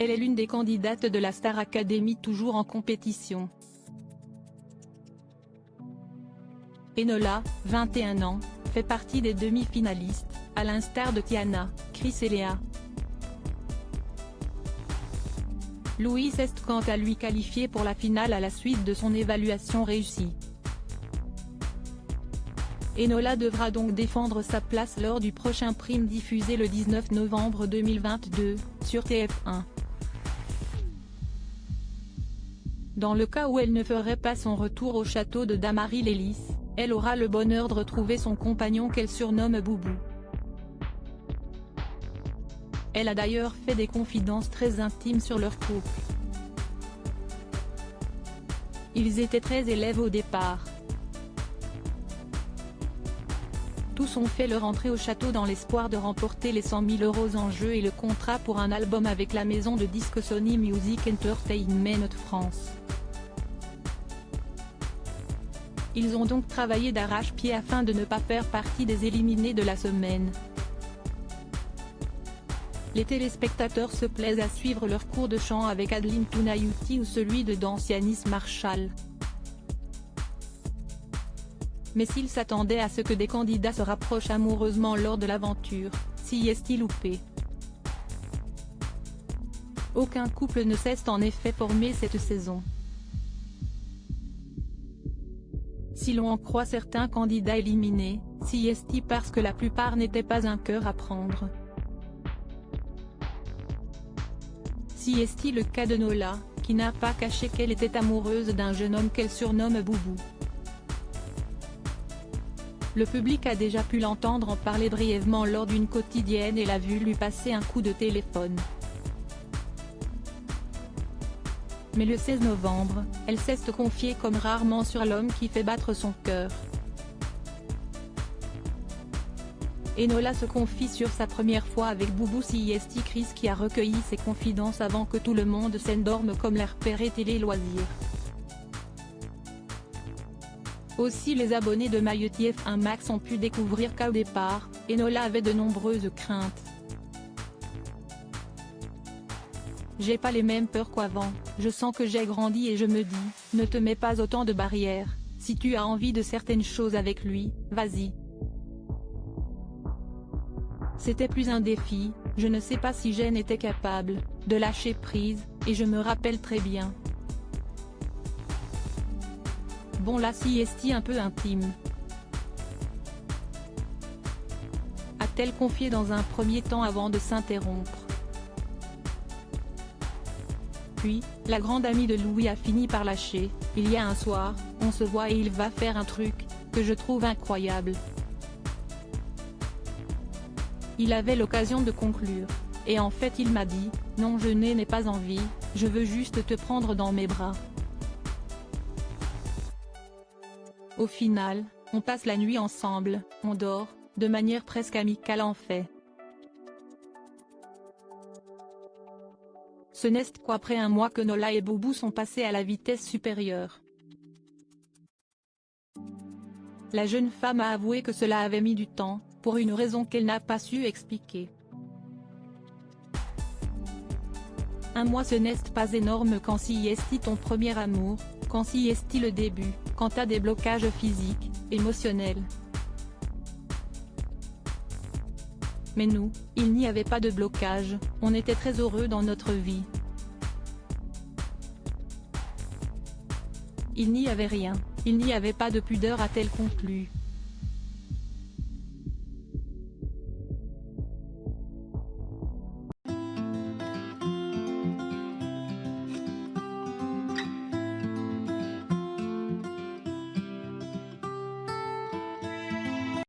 Elle est l'une des candidates de la Star Academy toujours en compétition. Enola, 21 ans, fait partie des demi-finalistes, à l'instar de Tiana, Chris et Léa. Louise est quant à lui qualifié pour la finale à la suite de son évaluation réussie. Enola devra donc défendre sa place lors du prochain prime diffusé le 19 novembre 2022, sur TF1. Dans le cas où elle ne ferait pas son retour au château de Damary-Lélis, elle aura le bonheur de retrouver son compagnon qu'elle surnomme Boubou. Elle a d'ailleurs fait des confidences très intimes sur leur couple. Ils étaient 13 élèves au départ. Tous ont fait leur entrée au château dans l'espoir de remporter les 100 000 € en jeu et le contrat pour un album avec la maison de disques Sony Music Entertainment France. Ils ont donc travaillé d'arrache-pied afin de ne pas faire partie des éliminés de la semaine. Les téléspectateurs se plaisent à suivre leur cours de chant avec Adeline Tounayouti ou celui de danse Yanis Marshall. Mais s'ils s'attendaient à ce que des candidats se rapprochent amoureusement lors de l'aventure, s'y est-il loupé. Aucun couple ne s'est en effet formé cette saison. Si l'on en croit certains candidats éliminés, s'y est-il parce que la plupart n'étaient pas un cœur à prendre. Si est-il le cas de Nola, qui n'a pas caché qu'elle était amoureuse d'un jeune homme qu'elle surnomme Boubou. Le public a déjà pu l'entendre en parler brièvement lors d'une quotidienne et l'a vu lui passer un coup de téléphone. Mais le 16 novembre, elle s'est confiée comme rarement sur l'homme qui fait battre son cœur. Enola se confie sur sa première fois avec Boubou Siesti Chris qui a recueilli ses confidences avant que tout le monde s'endorme comme l'a repéré Télé Loisirs. Aussi les abonnés de Mayotte F1 Max ont pu découvrir qu'au départ, Enola avait de nombreuses craintes. J'ai pas les mêmes peurs qu'avant, je sens que j'ai grandi et je me dis, ne te mets pas autant de barrières, si tu as envie de certaines choses avec lui, vas-y. C'était plus un défi, je ne sais pas si j'en étais capable, de lâcher prise, et je me rappelle très bien. Bon là si est-il un peu intime. A-t-elle confié dans un premier temps avant de s'interrompre. Puis, la grande amie de Louis a fini par lâcher, il y a un soir, on se voit et il va faire un truc, que je trouve incroyable. Il avait l'occasion de conclure, et en fait il m'a dit, non je n'ai pas envie, je veux juste te prendre dans mes bras. Au final, on passe la nuit ensemble, on dort, de manière presque amicale en fait. Ce n'est qu'après un mois que Nola et Boubou sont passés à la vitesse supérieure. La jeune femme a avoué que cela avait mis du temps, pour une raison qu'elle n'a pas su expliquer. Un mois ce n'est pas énorme quand s'y est ton premier amour, quand s'y est le début, quand t'as des blocages physiques, émotionnels. Mais nous, il n'y avait pas de blocage, on était très heureux dans notre vie. Il n'y avait rien, il n'y avait pas de pudeur a-t-elle conclu.